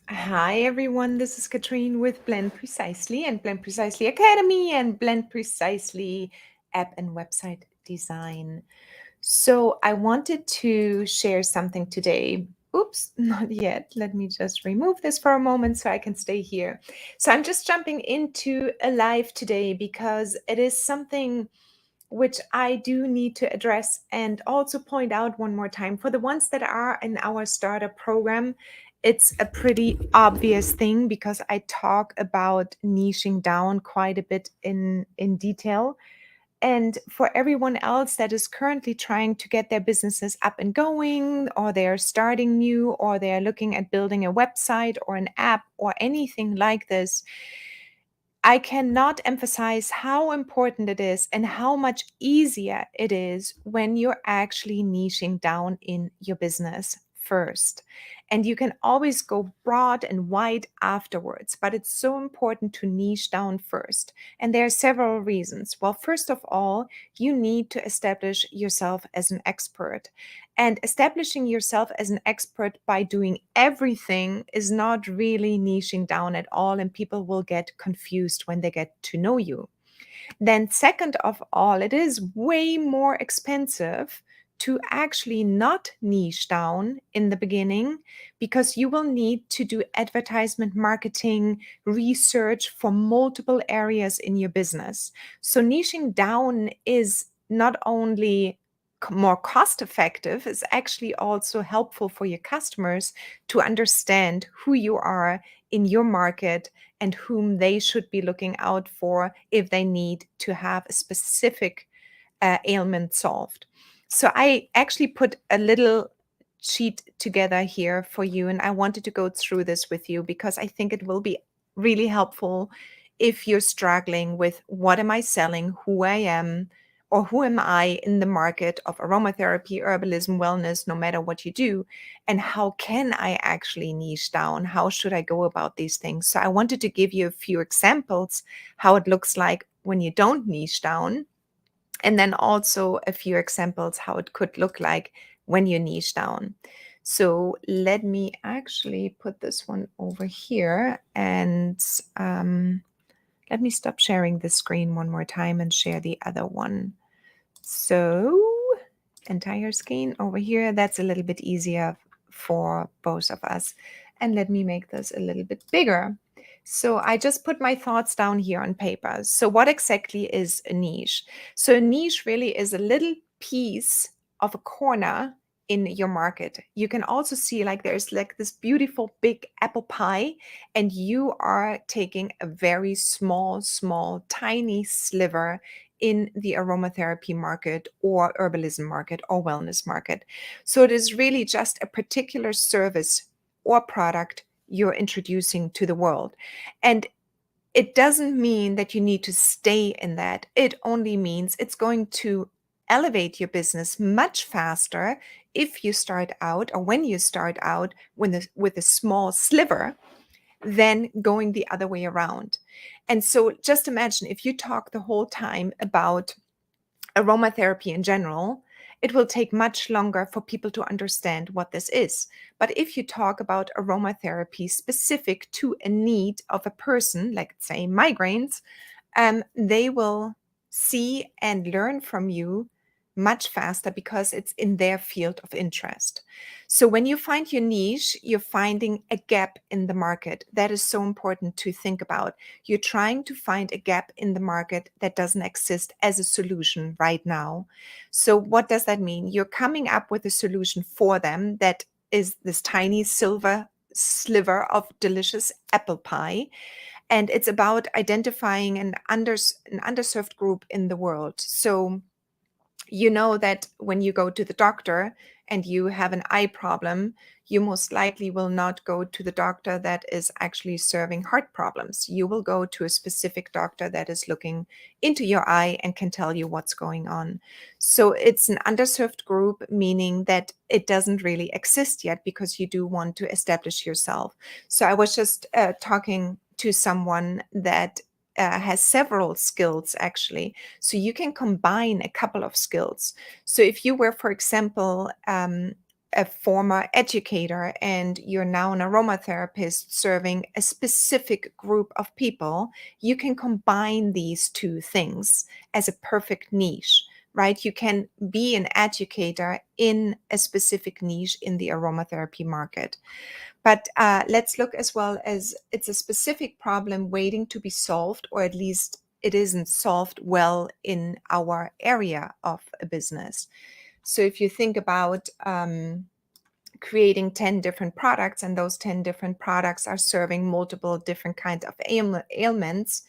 Hi everyone, this is Katrin with Blend Precisely and Blend Precisely Academy and Blend Precisely app and website design. So I wanted to share something today. Oops, not yet. Let me just remove this for a moment so I can stay here. So I'm just jumping into a live today because it is something which I do need to address and also point out one more time. For the ones that are in our starter program, it's a pretty obvious thing because I talk about niching down quite a bit in detail. And for everyone else that is currently trying to get their businesses up and going, or they're starting new, or they're looking at building a website or an app or anything like this, I cannot emphasize how important it is and how much easier it is when you're actually niching down in your business first. And you can always go broad and wide afterwards, but it's so important to niche down first. And there are several reasons. Well, first of all, you need to establish yourself as an expert. And establishing yourself as an expert by doing everything is not really niching down at all, and people will get confused when they get to know you. Then, second of all, it is way more expensive to actually not niche down in the beginning because you will need to do advertisement marketing research for multiple areas in your business. So, niching down is not only more cost effective, is actually also helpful for your customers to understand who you are in your market and whom they should be looking out for if they need to have a specific ailment solved. So I actually put a little sheet together here for you, and I wanted to go through this with you because I think it will be really helpful if you're struggling with what am I selling, who I am, or who am I in the market of aromatherapy, herbalism, wellness, no matter what you do, and how can I actually niche down? How should I go about these things? So I wanted to give you a few examples how it looks like when you don't niche down, and then also a few examples how it could look like when you niche down. So let me actually put this one over here, and let me stop sharing the screen one more time and share the other one. So entire screen over here, that's a little bit easier for both of us. And let me make this a little bit bigger. So I just put my thoughts down here on paper. So what exactly is a niche? So a niche really is a little piece of a corner in your market. You can also see like there's like this beautiful big apple pie, and you are taking a very small, tiny sliver in the aromatherapy market or herbalism market or wellness market. So it is really just a particular service or product you're introducing to the world. And it doesn't mean that you need to stay in that. It only means it's going to elevate your business much faster if you start out or when you start out with a small sliver than going the other way around. And so just imagine if you talk the whole time about aromatherapy in general, it will take much longer for people to understand what this is. But if you talk about aromatherapy specific to a need of a person, like say migraines, they will see and learn from you much faster because it's in their field of interest. So when you find your niche, you're finding a gap in the market. That is so important to think about. You're trying to find a gap in the market that doesn't exist as a solution right now. So what does that mean? You're coming up with a solution for them that is this tiny silver sliver of delicious apple pie, and it's about identifying an underserved group in the world. So you know that when you go to the doctor and you have an eye problem, you most likely will not go to the doctor that is actually serving heart problems. You will go to a specific doctor that is looking into your eye and can tell you what's going on. So it's an underserved group, meaning that it doesn't really exist yet because you do want to establish yourself. So I was just talking to someone that has several skills actually. So you can combine a couple of skills. So if you were, for example, a former educator and you're now an aromatherapist serving a specific group of people, you can combine these two things as a perfect niche, right? You can be an educator in a specific niche in the aromatherapy market. But let's look as well as it's a specific problem waiting to be solved, or at least it isn't solved well in our area of a business. So if you think about creating 10 different products, and those 10 different products are serving multiple different kinds of ailments,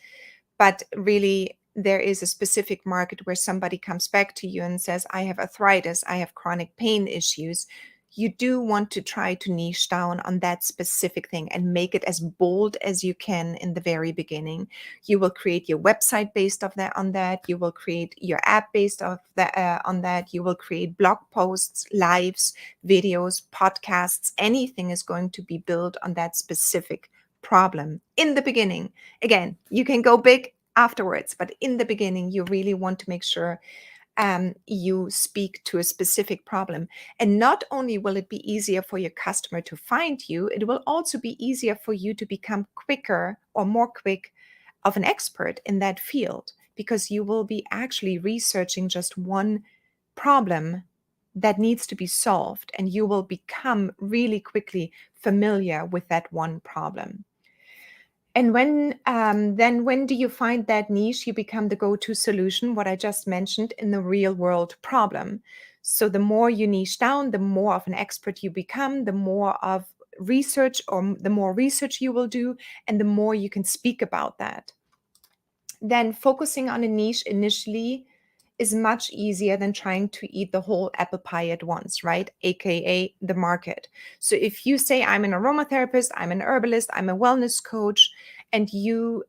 but really there is a specific market where somebody comes back to you and says, I have arthritis, I have chronic pain issues. You do want to try to niche down on that specific thing and make it as bold as you can in the very beginning. You will create your website based off that on that. You will create your app based off that on that. You will create blog posts, lives, videos, podcasts. Anything is going to be built on that specific problem in the beginning. Again, you can go big afterwards, but in the beginning, you really want to make sure you speak to a specific problem. And not only will it be easier for your customer to find you, it will also be easier for you to become quicker or more quick of an expert in that field, because you will be actually researching just one problem that needs to be solved, and you will become really quickly familiar with that one problem. And when do you find that niche? You become the go-to solution, what I just mentioned, in the real world problem. So the more you niche down, the more of an expert you become, the more of research or the more research you will do, and the more you can speak about that. Then focusing on a niche initially is much easier than trying to eat the whole apple pie at once, right? AKA the market. So if you say, I'm an aromatherapist, I'm an herbalist, I'm a wellness coach, and you,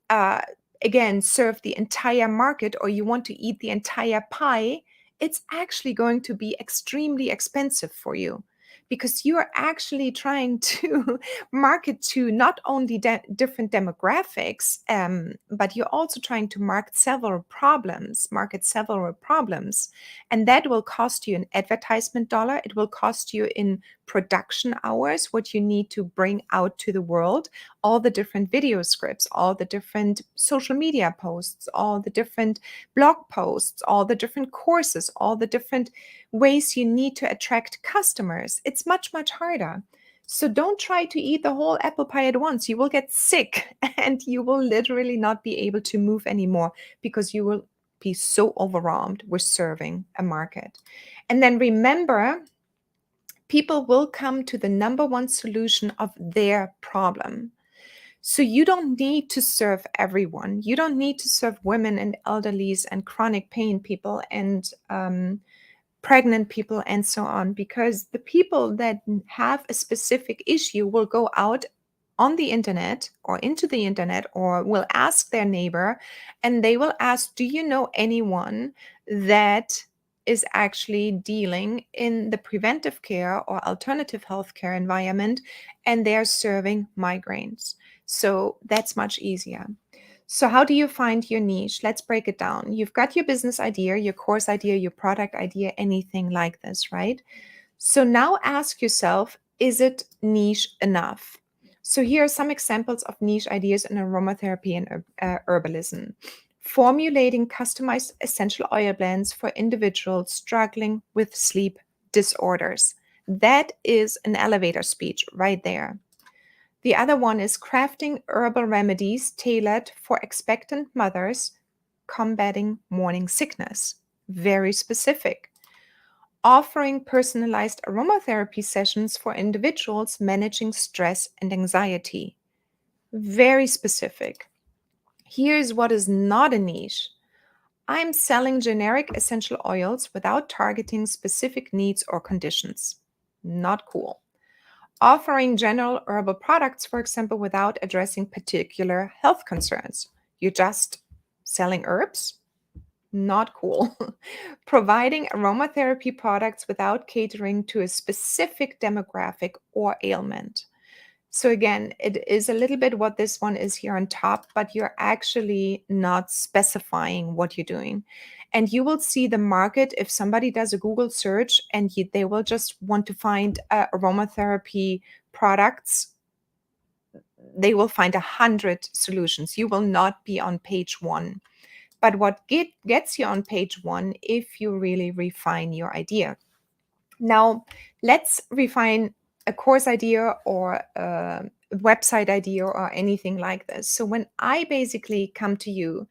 again, serve the entire market, or you want to eat the entire pie, it's actually going to be extremely expensive for you, because you are actually trying to market to not only different demographics, but you're also trying to market several problems. And that will cost you an advertisement dollar. It will cost you in production hours, what you need to bring out to the world, all the different video scripts, all the different social media posts, all the different blog posts, all the different courses, all the different ways you need to attract customers. It's much, much harder. So don't try to eat the whole apple pie at once. You will get sick and you will literally not be able to move anymore, because you will be so overwhelmed with serving a market. And then remember, people will come to the number one solution of their problem. So you don't need to serve everyone. You don't need to serve women and elderlies and chronic pain people and pregnant people and so on, because the people that have a specific issue will go out on the internet or into the internet, or will ask their neighbor, and they will ask, do you know anyone that is actually dealing in the preventive care or alternative healthcare environment, and they're serving migraines? So that's much easier. So how do you find your niche? Let's break it down. You've got your business idea, your course idea, your product idea, anything like this, right? So now ask yourself, is it niche enough? So here are some examples of niche ideas in aromatherapy and herbalism. Formulating customized essential oil blends for individuals struggling with sleep disorders. That is an elevator speech right there. The other one is crafting herbal remedies tailored for expectant mothers combating morning sickness. Very specific. Offering personalized aromatherapy sessions for individuals managing stress and anxiety. Very specific. Here's what is not a niche. I'm selling generic essential oils without targeting specific needs or conditions. Not cool. Offering general herbal products, for example, without addressing particular health concerns. You're just selling herbs? Not cool. Providing aromatherapy products without catering to a specific demographic or ailment. So again, it is a little bit what this one is here on top, but you're actually not specifying what you're doing. And you will see the market if somebody does a Google search and they will just want to find aromatherapy products, they will find 100 solutions. You will not be on page one. But what gets you on page one if you really refine your idea. Now, let's refine a course idea or a website idea or anything like this. So, when I basically come to you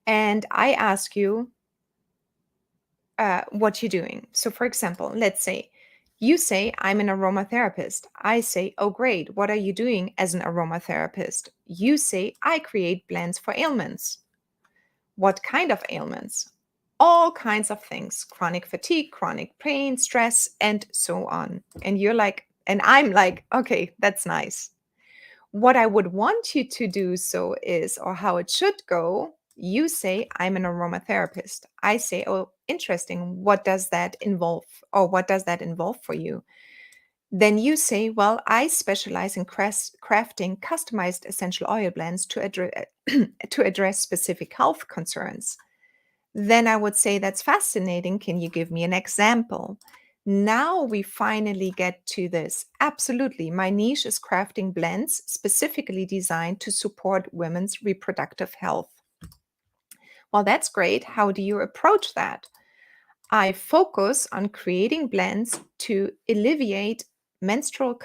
and I ask you what you're doing. So, for example, let's say you say, I'm an aromatherapist. I say, oh, great. What are you doing as an aromatherapist? You say, I create blends for ailments. What kind of ailments? All kinds of things: chronic fatigue, chronic pain, stress, and so on. And you're like, and I'm like, okay, that's nice. What I would want you to do so is, or how it should go, you say, I'm an aromatherapist. I say, oh, interesting. What does that involve? Or what does that involve for you? Then you say, well, I specialize in crafting customized essential oil blends to address specific health concerns. Then I would say, that's fascinating. Can you give me an example? Now we finally get to this. Absolutely. My niche is crafting blends specifically designed to support women's reproductive health. Well, that's great. How do you approach that? I focus on creating blends to alleviate menstrual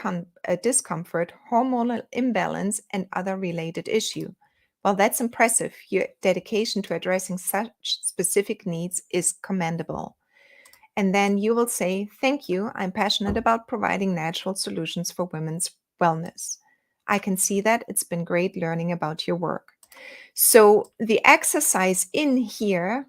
discomfort, hormonal imbalance, and other related issue. Well, that's impressive. Your dedication to addressing such specific needs is commendable. And then you will say, thank you. I'm passionate about providing natural solutions for women's wellness. I can see that. It's been great learning about your work. So the exercise in here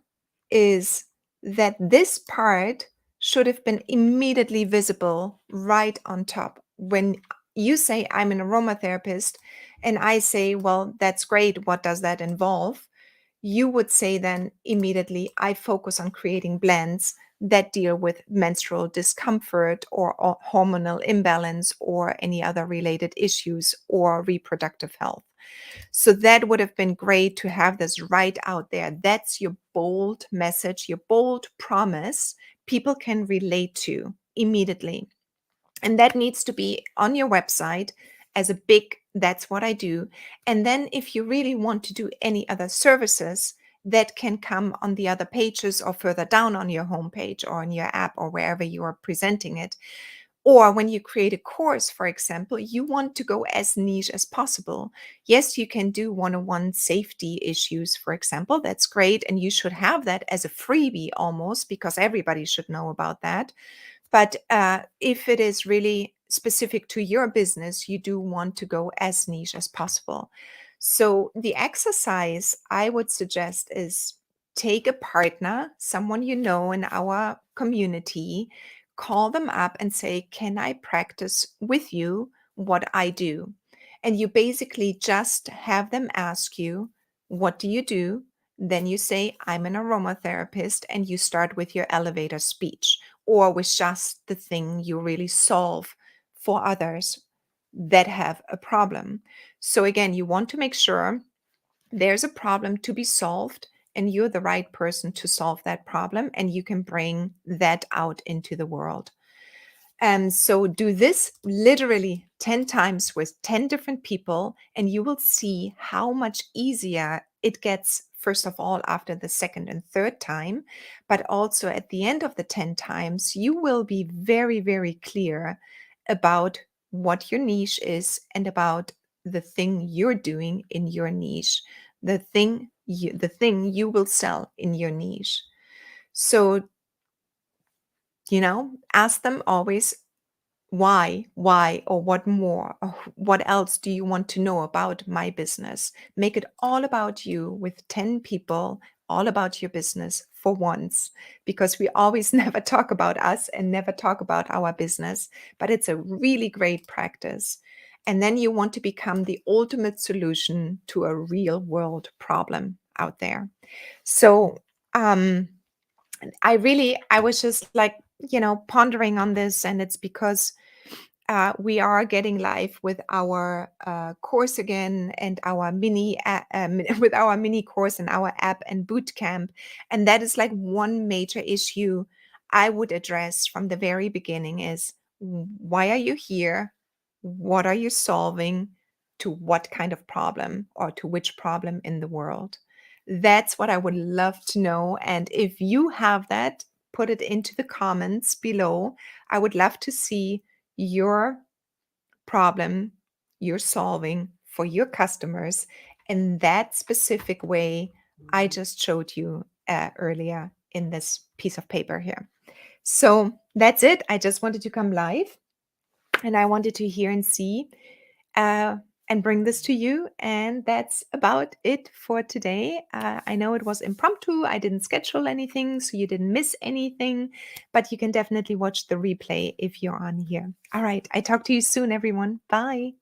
is that this part should have been immediately visible right on top. When you say, I'm an aromatherapist, and I say, well, that's great. What does that involve? You would say then immediately, I focus on creating blends that deal with menstrual discomfort or hormonal imbalance or any other related issues or reproductive health. So that would have been great to have this right out there. That's your bold message, your bold promise people can relate to immediately. And that needs to be on your website as a big, that's what I do. And then if you really want to do any other services, that can come on the other pages or further down on your homepage or in your app or wherever you are presenting it. Or when you create a course, for example, you want to go as niche as possible. Yes, you can do one-on-one safety issues, for example. That's great. And you should have that as a freebie almost, because everybody should know about that. But if it is really specific to your business, you do want to go as niche as possible. So the exercise I would suggest is take a partner, someone you know in our community, call them up and say, can I practice with you what I do? And you basically just have them ask you, what do you do? Then you say, I'm an aromatherapist, and you start with your elevator speech or with just the thing you really solve for others that have a problem. So, again, you want to make sure there's a problem to be solved and you're the right person to solve that problem, and you can bring that out into the world. And so do this literally 10 times with 10 different people, and you will see how much easier it gets, first of all, after the second and third time. But also at the end of the 10 times, you will be very, very clear about what your niche is and about the thing you're doing in your niche, the thing you will sell in your niche. So, ask them always, why, or what more, or what else do you want to know about my business? Make it all about you with 10 people, all about your business for once, because we always never talk about us and never talk about our business, but it's a really great practice. And then you want to become the ultimate solution to a real world problem out there. So, I was just like, pondering on this, and it's because we are getting live with our course again and our with our mini course and our app and boot camp. And that is like one major issue I would address from the very beginning is, why are you here? What are you solving? To what kind of problem, or to which problem in the world? That's what I would love to know. And if you have that, put it into the comments below. I would love to see your problem you're solving for your customers in that specific way I just showed you earlier in this piece of paper here. So that's it. I just wanted to come live, and I wanted to hear and see uh, and bring this to you. And that's about it for today. I know it was impromptu. I didn't schedule anything, so you didn't miss anything, but you can definitely watch the replay if you're on here. All right. I talk to you soon, everyone. Bye.